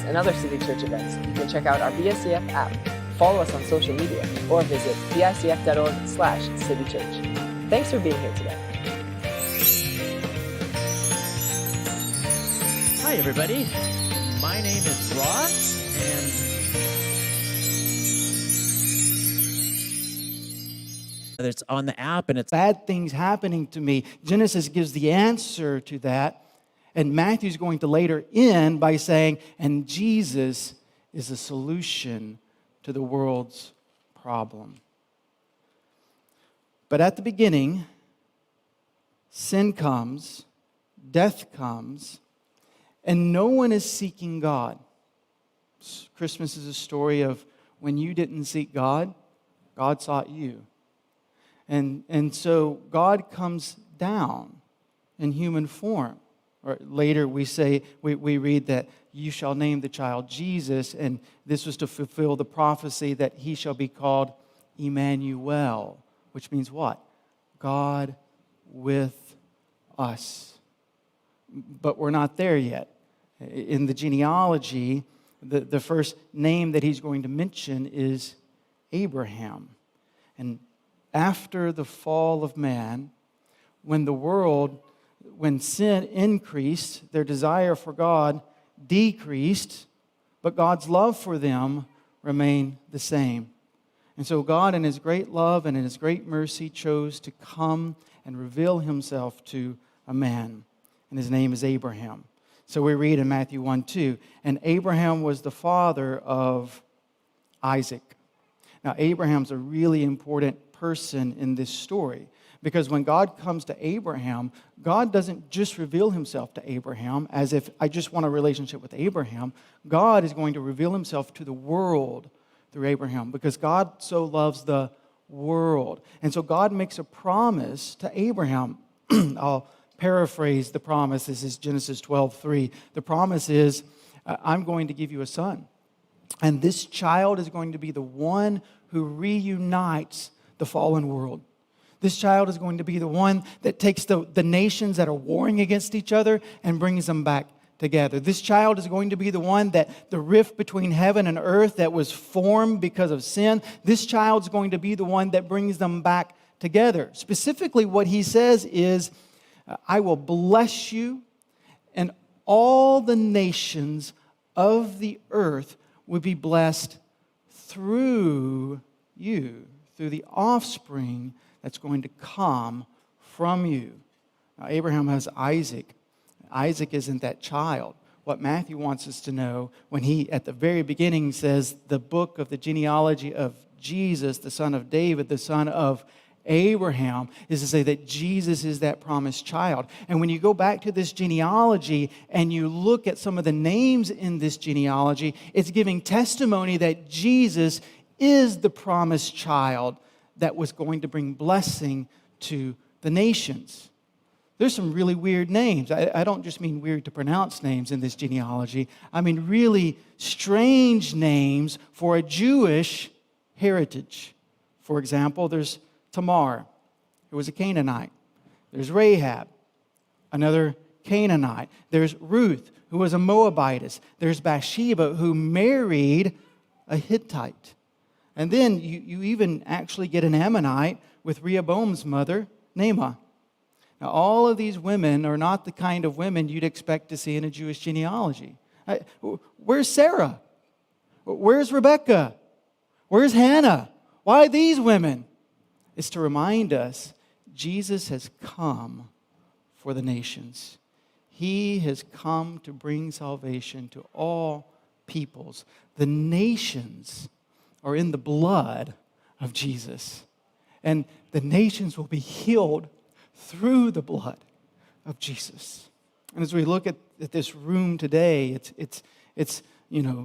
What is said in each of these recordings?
and other City Church events, you can check out our BICF app, follow us on social media, or visit bicf.org/citychurch. Thanks for being here today. Hi, everybody. My name is Ross, and it's on the app, and it's bad things happening to me. Genesis gives the answer to that, and Matthew's going to later end by saying, and Jesus is the solution to the world's problem. But at the beginning, sin comes, death comes, and no one is seeking God. Christmas is a story of when you didn't seek God, God sought you. And so God comes down in human form. Or later we read that you shall name the child Jesus, and this was to fulfill the prophecy that he shall be called Emmanuel, which means what? God with us. But we're not there yet. In the genealogy, the first name that he's going to mention is Abraham. And after the fall of man, when sin increased, their desire for God decreased, but God's love for them remained the same. And so God, in his great love and in his great mercy, chose to come and reveal himself to a man. And his name is Abraham. So we read in Matthew 1:2, and Abraham was the father of Isaac. Now, Abraham's a really important person in this story, because when God comes to Abraham, God doesn't just reveal himself to Abraham as if I just want a relationship with Abraham. God is going to reveal himself to the world through Abraham, because God so loves the world. And so God makes a promise to Abraham. I'll paraphrase the promise. This is Genesis 12:3. The promise is, I'm going to give you a son. And this child is going to be the one who reunites the fallen world. This child is going to be the one that takes the nations that are warring against each other and brings them back together. This child is going to be the one that the rift between heaven and earth that was formed because of sin, this child is going to be the one that brings them back together. Specifically, what he says is, I will bless you, and all the nations of the earth will be blessed through you, through the offspring that's going to come from you. Now, Abraham has Isaac. Isaac isn't that child. What Matthew wants us to know when he, at the very beginning, says the book of the genealogy of Jesus, the son of David, the son of Abraham, is to say that Jesus is that promised child. And when you go back to this genealogy and you look at some of the names in this genealogy, it's giving testimony that Jesus is the promised child that was going to bring blessing to the nations. There's some really weird names. I don't just mean weird to pronounce names in this genealogy. I mean really strange names for a Jewish heritage. For example, there's Tamar, who was a Canaanite. There's Rahab, another Canaanite. There's Ruth, who was a Moabitess. There's Bathsheba, who married a Hittite. And then you even actually get an Ammonite with Rehoboam's mother, Naamah. Now, all of these women are not the kind of women you'd expect to see in a Jewish genealogy. Where's Sarah? Where's Rebecca? Where's Hannah? Why these women? It's to remind us Jesus has come for the nations. He has come to bring salvation to all peoples. The nations are in the blood of Jesus. And the nations will be healed through the blood of Jesus. And as we look at this room today, it's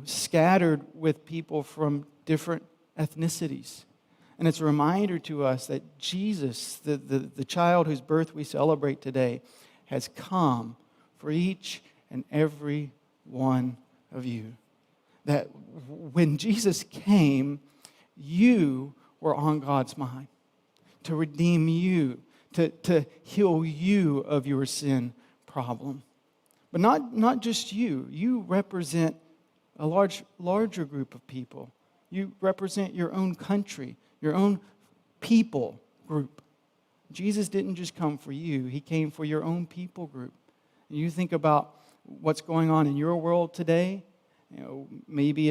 scattered with people from different ethnicities. And it's a reminder to us that Jesus, the child whose birth we celebrate today, has come for each and every one of you. That when Jesus came, you were on God's mind to redeem you, to heal you of your sin problem. But not just you. You represent a larger group of people. You represent your own country, your own people group. Jesus didn't just come for you. He came for your own people group. And you think about what's going on in your world today, maybe